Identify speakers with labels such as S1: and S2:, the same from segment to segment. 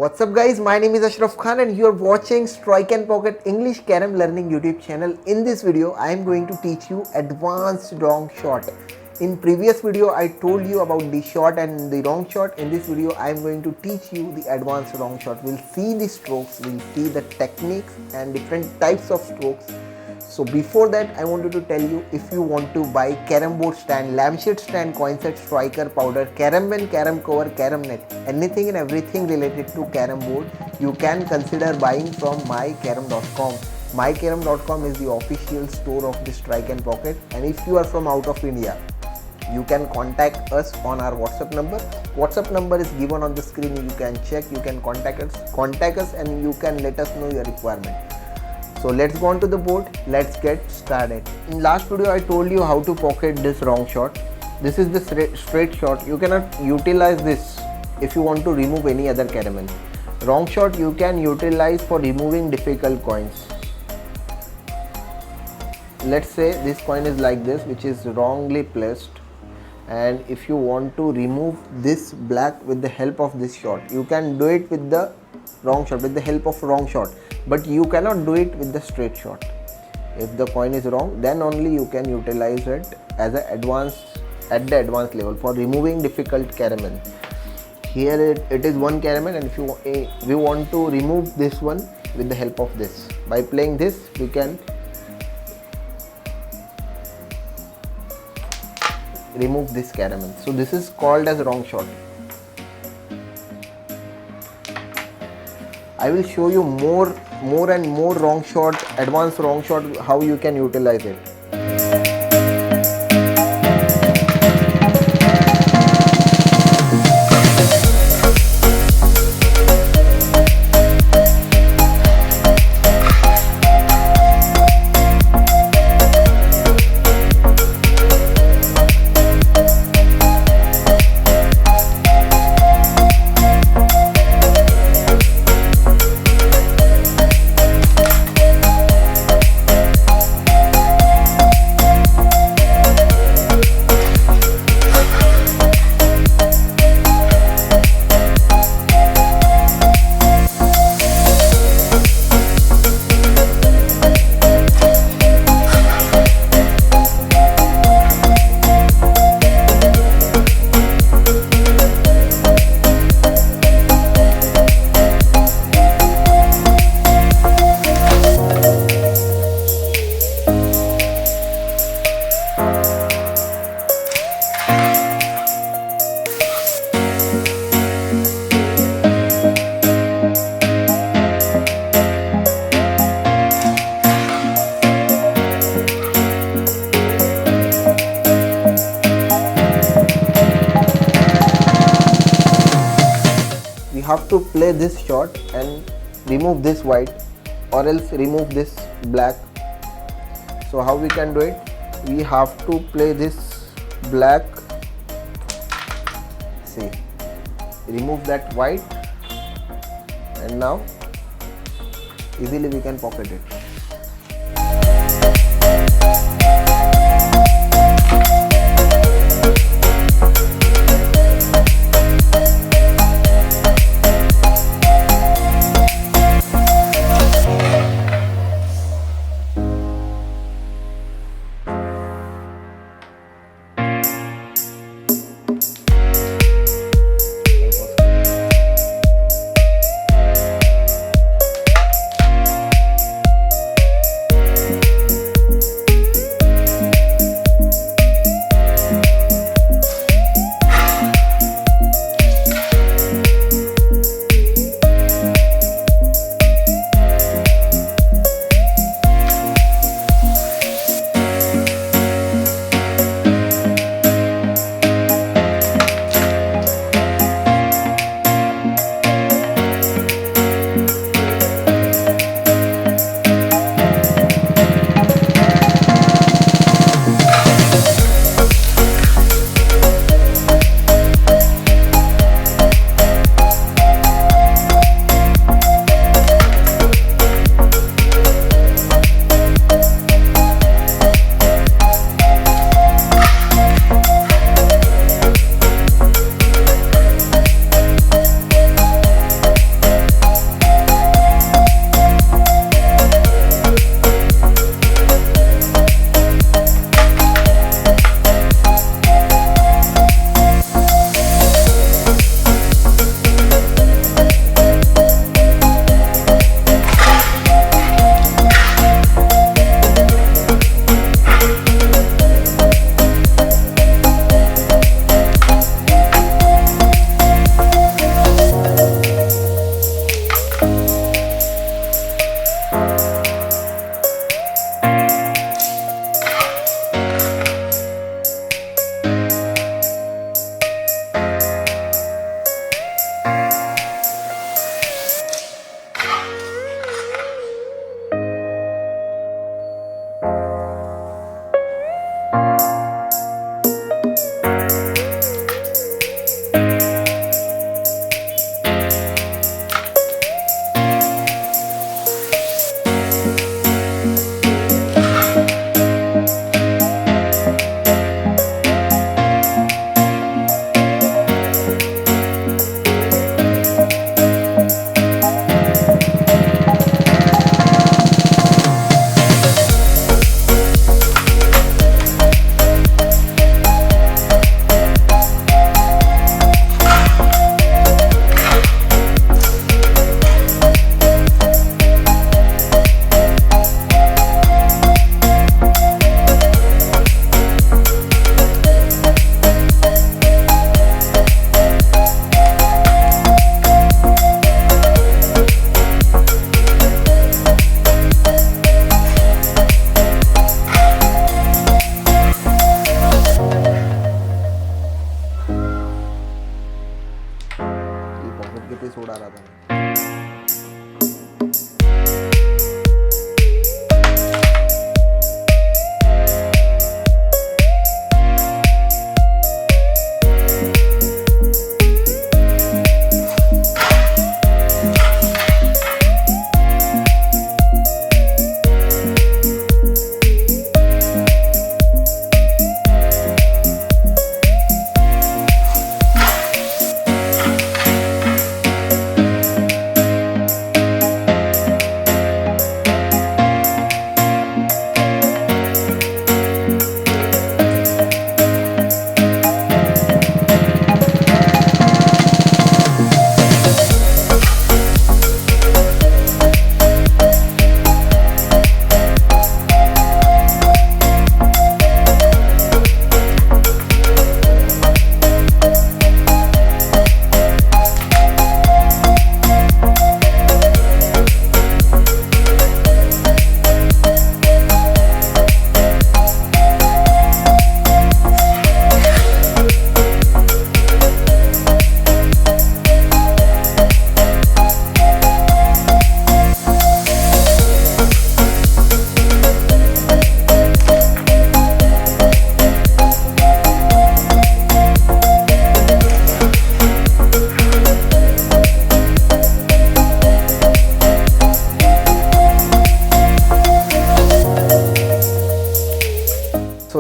S1: What's up guys, my name is Ashraf Khan and you are watching Strike and Pocket English Carrom Learning YouTube channel. In this video, I am going to teach you advanced wrong shot. In previous video, I told you about the shot and the wrong shot. In this video, I am going to teach you the advanced wrong shot. We'll see the strokes, we'll see the techniques and different types of strokes. So before that, I wanted to tell you, if you want to buy carrom board stand, lampshade stand, coin set, striker, powder, carrom pen, carrom cover, carrom net, anything and everything related to carrom board, you can consider buying from mycarrom.com. mycarrom.com is the official store of the Strike and Pocket. And if you are from out of India, you can contact us on our WhatsApp number. WhatsApp number is given on the screen. You can check, you can contact us and you can let us know your requirement. So let's go on to the board. Let's get started. In last video, I told you how to pocket this wrong shot. This is the straight shot. You cannot utilize this if you want to remove any other caramel. Wrong shot you can utilize for removing difficult coins. Let's say this coin is like this, which is wrongly placed. And if you want to remove this black with the help of this shot, you can do it with the wrong shot, with the help of wrong shot, but you cannot do it with the straight shot. If the coin is wrong, then only you can utilize it as a at the advanced level for removing difficult caramel. Here it is one caramel, and if we want to remove this one with the help of this, by playing this we can remove this caramel. So this is called as wrong shot. I will show you more and more wrong shot, advanced wrong shot, how you can utilize it. Have to play this shot and remove this white, or else remove this black. So how we can do it? We have to play this black, see, remove that white, and now easily we can pocket it.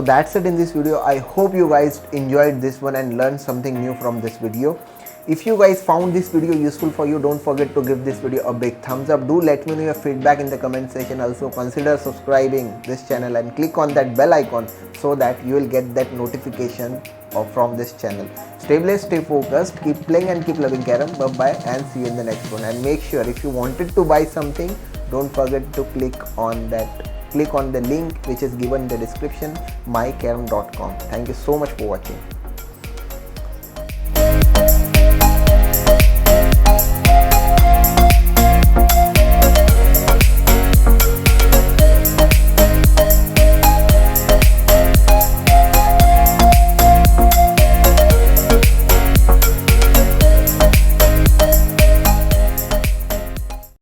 S1: that's it in this video. I hope you guys enjoyed this one and learned something new from this video. If you guys found this video useful for you, don't forget to give this video a big thumbs up. Do let me know your feedback in the comment section. Also consider subscribing this channel and click on that bell icon so that you will get that notification from this channel. Stay blessed, stay focused, keep playing and keep loving Carrom. Bye bye and see you in the next one. And make sure if you wanted to buy something, don't forget to click on the link which is given in the description, mycarrom.com. Thank you so much for watching.